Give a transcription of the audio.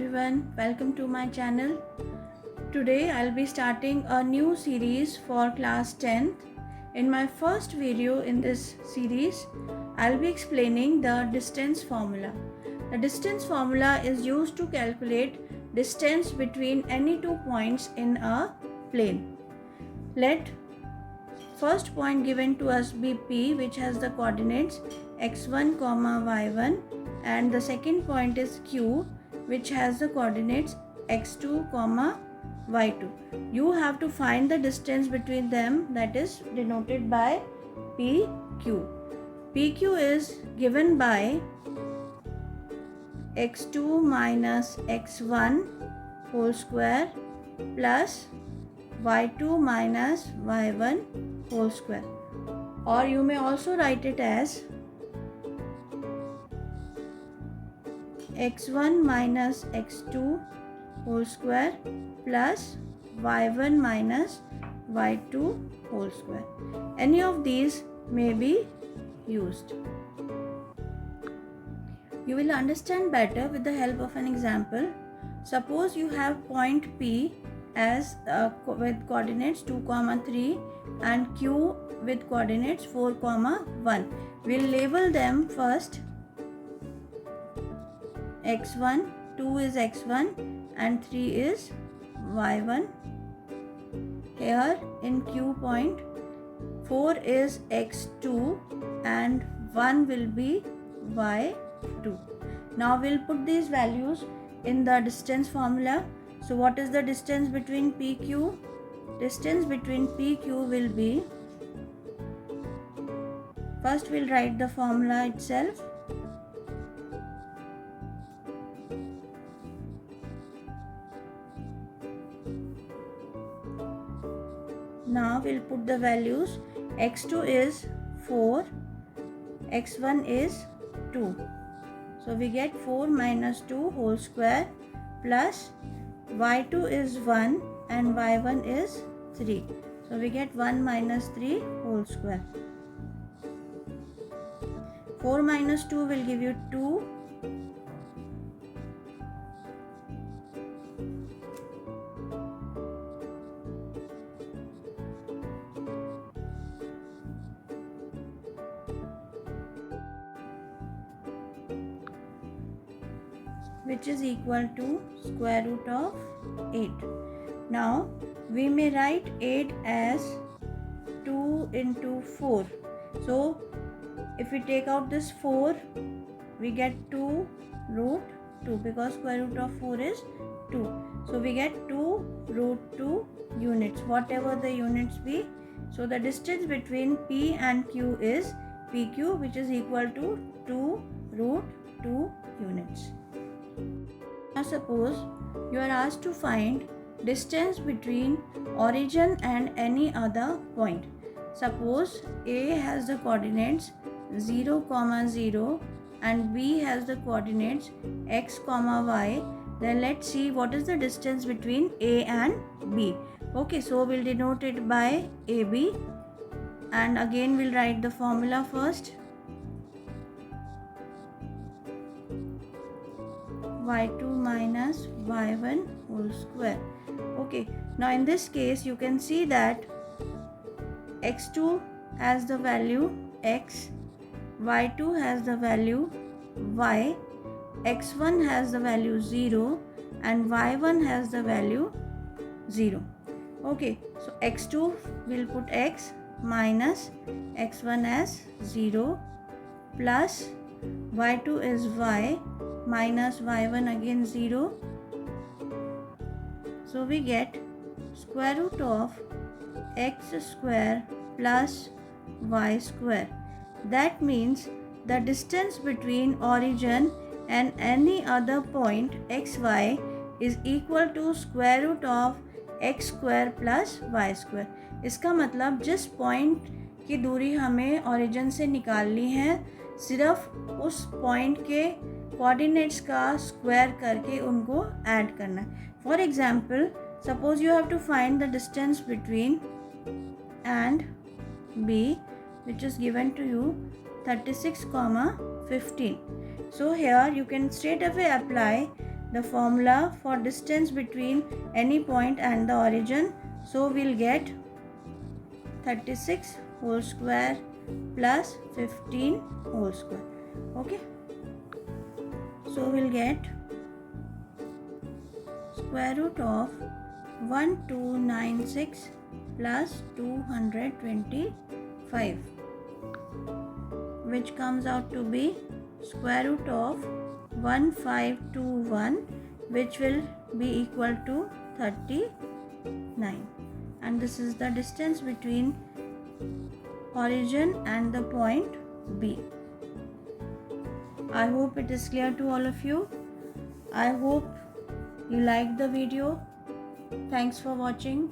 everyone, welcome to my channel. Today I'll be starting a new series for class 10th. In my first video in this series, I'll be explaining the distance formula. The distance formula is used to calculate distance between any two points in a plane. Let first point given to us be P, which has the coordinates x1, y1, and the second point is Q, which has the coordinates x2, y2. You have to find the distance between them, that is denoted by PQ. PQ is given by x2 minus x1 whole square plus y2 minus y1 whole square, or you may also write it as x1 minus x2 whole square plus y1 minus y2 whole square. Any of these may be used. You will understand better with the help of an example. Suppose you have point P as with coordinates 2, 3 and Q with coordinates 4, 1. We'll label them first x1, 2 is x1 and 3 is y1. Here in Q point 4 is x2 and 1 will be y2. Now we'll put these values in the distance formula. So what is the distance between PQ? Distance between PQ will be, first we'll write the formula itself. Now we'll put the values. x2 is 4, x1 is 2. So we get 4 minus 2 whole square plus y2 is 1 and y1 is 3. So we get 1 minus 3 whole square. 4 minus 2 will give you 2. Which is equal to square root of 8. Now we may write 8 as 2 into 4. So if we take out this 4, we get 2 root 2 because square root of 4 is 2. So we get 2 root 2 units, whatever the units be. So the distance between P and Q is PQ, which is equal to 2 root 2 units. Now suppose you are asked to find distance between origin and any other point. Suppose A has the coordinates 0, 0 and B has the coordinates x, y. Then let's see what is the distance between A and B. Okay, so we'll denote it by AB, and again we'll write the formula first. y2 minus y1 whole square. Okay, now in this case you can see that x2 has the value x, y2 has the value y, x1 has the value 0 and y1 has the value 0. Okay, so x2 will put x minus x1 as 0 plus y2 is y minus y1 again 0. So we get square root of x square plus y square. That means the distance between origin and any other point xy is equal to square root of x square plus y square. इसका मतलब जिस point की दूरी हमें origin से निकालनी है, सिर्फ उस पॉइंट के कोऑर्डिनेट्स का स्क्वायर करके उनको ऐड करना है. For example, suppose you have to find the distance between and B which is given to you 36, 15. So here you can straight away apply the formula for distance between any point and the origin. So we'll get 36 whole square plus 15 whole square. Okay, so we'll get square root of 1296 plus 225, which comes out to be square root of 1521, which will be equal to 39, and this is the distance between origin and the point B. I hope it is clear to all of you. I hope you liked the video. Thanks for watching.